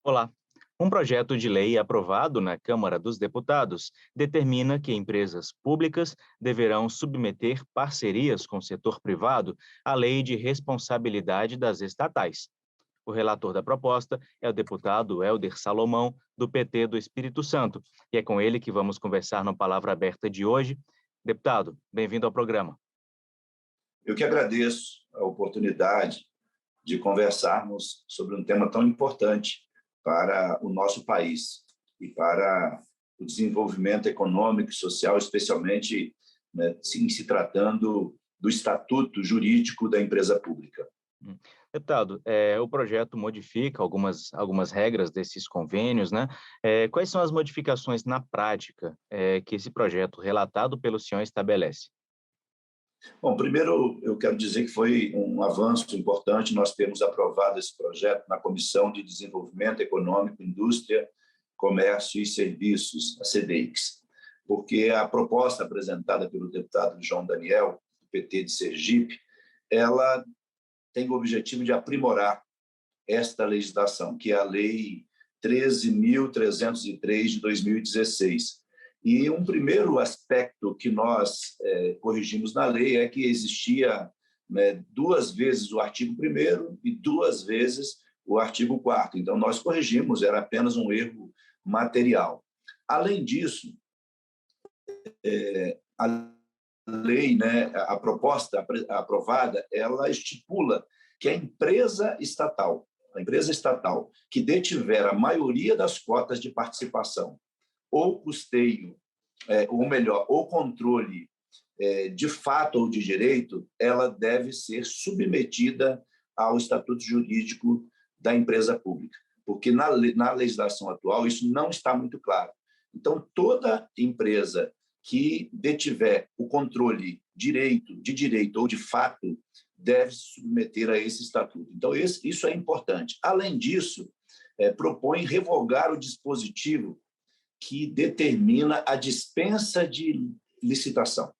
Olá. Um projeto de lei aprovado na Câmara dos Deputados determina que empresas públicas deverão submeter parcerias com o setor privado à lei de responsabilidade das estatais. O relator da proposta é o deputado Helder Salomão, do PT do Espírito Santo, e é com ele que vamos conversar no Palavra Aberta de hoje. Deputado, bem-vindo ao programa. Eu que agradeço a oportunidade de conversarmos sobre um tema tão importante para o nosso país e para o desenvolvimento econômico e social, especialmente, né, se tratando do estatuto jurídico da empresa pública. Deputado, o projeto modifica algumas regras desses convênios, né? Quais são as modificações na prática que esse projeto relatado pelo senhor estabelece? Bom, primeiro eu quero dizer que foi um avanço importante nós termos aprovado esse projeto na Comissão de Desenvolvimento Econômico, Indústria, Comércio e Serviços, a CDICS, porque a proposta apresentada pelo deputado João Daniel, do PT de Sergipe, ela tem o objetivo de aprimorar esta legislação, que é a Lei 13.303 de 2016. E um primeiro aspecto que nós corrigimos na lei é que existia, né, duas vezes o artigo 1º e duas vezes o artigo 4º. Então, nós corrigimos, era apenas um erro material. Além disso, a lei, né, a proposta aprovada, ela estipula que a empresa estatal que detiver a maioria das cotas de participação ou custeio, ou melhor, ou controle de fato ou de direito, ela deve ser submetida ao estatuto jurídico da empresa pública, porque na legislação atual isso não está muito claro. Então, toda empresa que detiver o controle de direito ou de fato deve se submeter a esse estatuto. Então, isso é importante. Além disso, propõe revogar o dispositivo que determina a dispensa de licitação,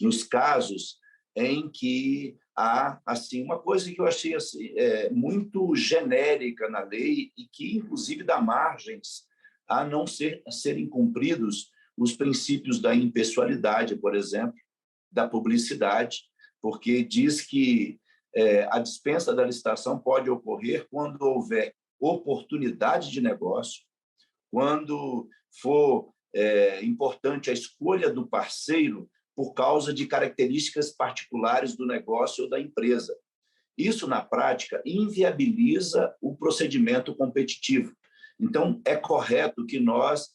nos casos em que há assim, uma coisa que eu achei assim, muito genérica na lei e que, inclusive, dá margens a não serem cumpridos os princípios da impessoalidade, por exemplo, da publicidade, porque diz que a dispensa da licitação pode ocorrer quando houver oportunidade de negócio, quando for importante a escolha do parceiro por causa de características particulares do negócio ou da empresa. Isso, na prática, inviabiliza o procedimento competitivo. Então, é correto que nós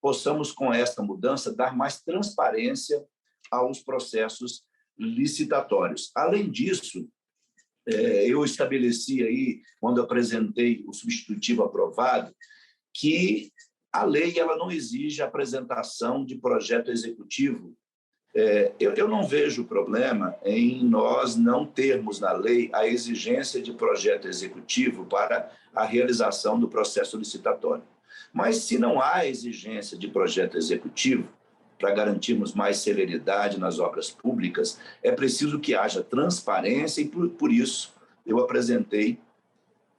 possamos, com esta mudança, dar mais transparência aos processos licitatórios. Além disso, eu estabeleci aí, quando apresentei o substitutivo aprovado, que a lei ela não exige a apresentação de projeto executivo. Eu não vejo problema em nós não termos na lei a exigência de projeto executivo para a realização do processo licitatório. Mas, se não há exigência de projeto executivo, para garantirmos mais celeridade nas obras públicas, é preciso que haja transparência e, por isso, eu apresentei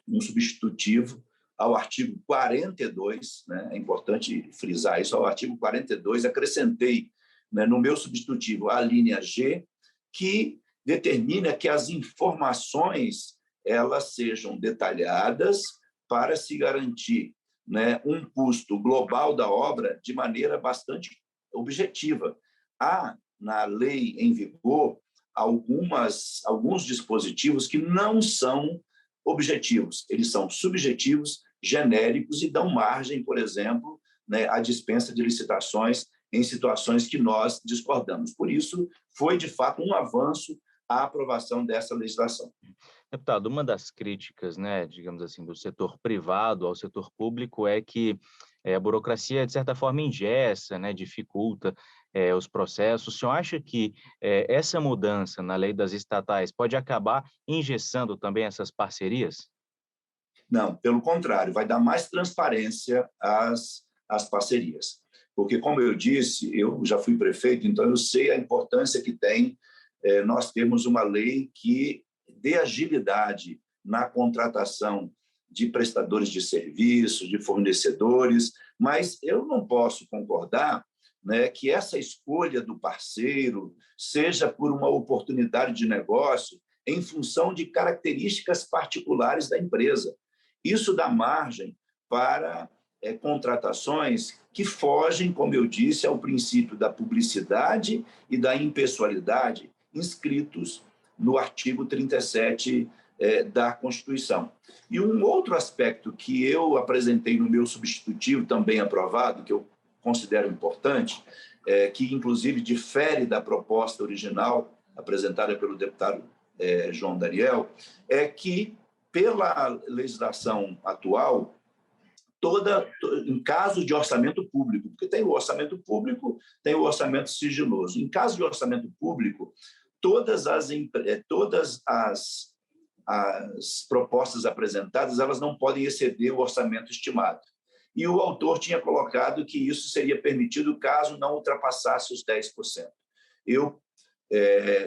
um substitutivo ao artigo 42, né? É importante frisar isso, ao artigo 42, acrescentei, né, no meu substitutivo a linha G, que determina que as informações elas sejam detalhadas para se garantir, né, um custo global da obra de maneira bastante objetiva. Há, na lei em vigor, alguns dispositivos que não são objetivos, eles são subjetivos, genéricos e dão margem, por exemplo, né, à dispensa de licitações em situações que nós discordamos. Por isso, foi, de fato, um avanço a aprovação dessa legislação. Deputado, uma das críticas, né, digamos assim, do setor privado ao setor público é que a burocracia, de certa forma, engessa, né, dificulta os processos. O senhor acha que essa mudança na lei das estatais pode acabar engessando também essas parcerias? Não, pelo contrário, vai dar mais transparência às parcerias. Porque, como eu disse, eu já fui prefeito, então eu sei a importância que tem nós termos uma lei que dê agilidade na contratação de prestadores de serviço, de fornecedores, mas eu não posso concordar, né, que essa escolha do parceiro seja por uma oportunidade de negócio em função de características particulares da empresa. Isso dá margem para contratações que fogem, como eu disse, ao princípio da publicidade e da impessoalidade inscritos no artigo 37 da Constituição. E um outro aspecto que eu apresentei no meu substitutivo, também aprovado, que eu considero importante, que inclusive difere da proposta original apresentada pelo deputado João Daniel, é que, pela legislação atual, em caso de orçamento público, porque tem o orçamento público, tem o orçamento sigiloso. Em caso de orçamento público, todas as propostas apresentadas elas não podem exceder o orçamento estimado. E o autor tinha colocado que isso seria permitido caso não ultrapassasse os 10%. Eu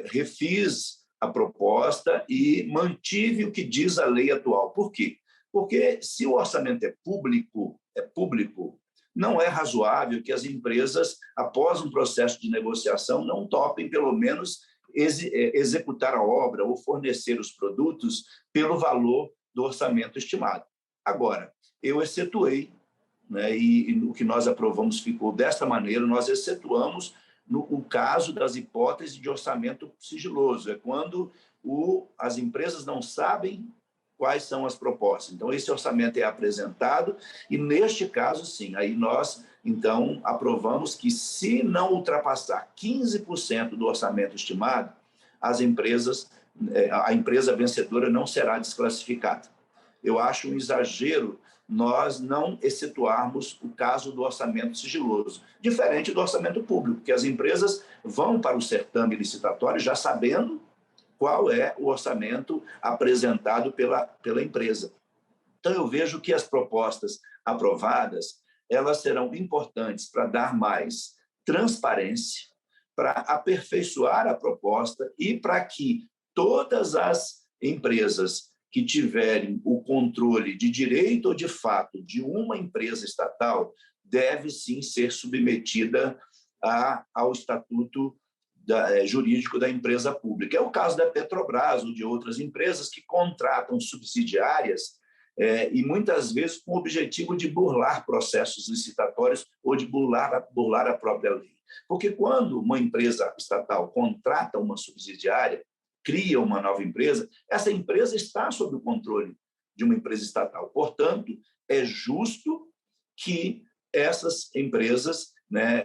refiz a proposta e mantive o que diz a lei atual. Por quê? Porque se o orçamento é público, não é razoável que as empresas, após um processo de negociação, não topem, pelo menos, executar a obra ou fornecer os produtos pelo valor do orçamento estimado. Agora, eu excetuei, né, e o que nós aprovamos ficou desta maneira, nós excetuamos no caso das hipóteses de orçamento sigiloso, é quando as empresas não sabem quais são as propostas. Então, esse orçamento é apresentado e, neste caso, sim, aí nós, então, aprovamos que, se não ultrapassar 15% do orçamento estimado, a empresa vencedora não será desclassificada. Eu acho um exagero nós não excetuarmos o caso do orçamento sigiloso, diferente do orçamento público, que as empresas vão para o certame licitatório já sabendo qual é o orçamento apresentado pela empresa. Então, eu vejo que as propostas aprovadas elas serão importantes para dar mais transparência, para aperfeiçoar a proposta e para que todas as empresas que tiverem o controle de direito ou de fato de uma empresa estatal deve sim ser submetida ao estatuto jurídico da empresa pública. É o caso da Petrobras ou de outras empresas que contratam subsidiárias e muitas vezes com o objetivo de burlar processos licitatórios ou de burlar a própria lei. Porque quando uma empresa estatal contrata uma subsidiária, cria uma nova empresa, essa empresa está sob o controle de uma empresa estatal. Portanto, é justo que essas empresas, né,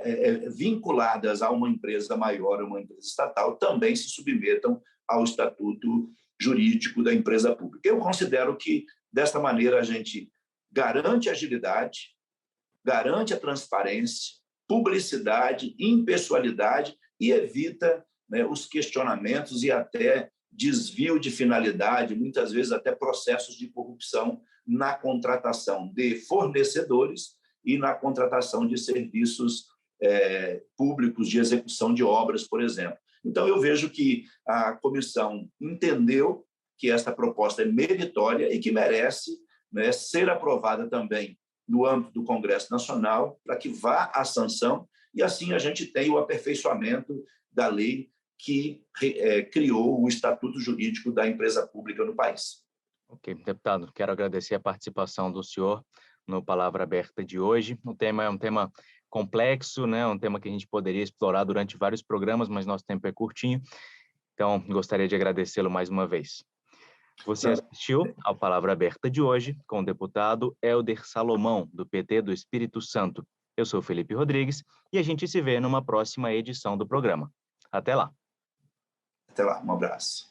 vinculadas a uma empresa maior, uma empresa estatal, também se submetam ao estatuto jurídico da empresa pública. Eu considero que, desta maneira, a gente garante a agilidade, garante a transparência, publicidade, impessoalidade e evita, né, os questionamentos e até desvio de finalidade, muitas vezes até processos de corrupção na contratação de fornecedores e na contratação de serviços públicos de execução de obras, por exemplo. Então, eu vejo que a comissão entendeu que esta proposta é meritória e que merece, né, ser aprovada também no âmbito do Congresso Nacional, para que vá à sanção e, assim, a gente tenha o aperfeiçoamento da lei que criou o Estatuto Jurídico da Empresa Pública no país. Ok, deputado, quero agradecer a participação do senhor no Palavra Aberta de hoje. O tema é um tema complexo, né? Um tema que a gente poderia explorar durante vários programas, mas nosso tempo é curtinho, então gostaria de agradecê-lo mais uma vez. Você assistiu ao Palavra Aberta de hoje com o deputado Hélder Salomão, do PT do Espírito Santo. Eu sou Felipe Rodrigues e a gente se vê numa próxima edição do programa. Até lá. Até lá, um abraço.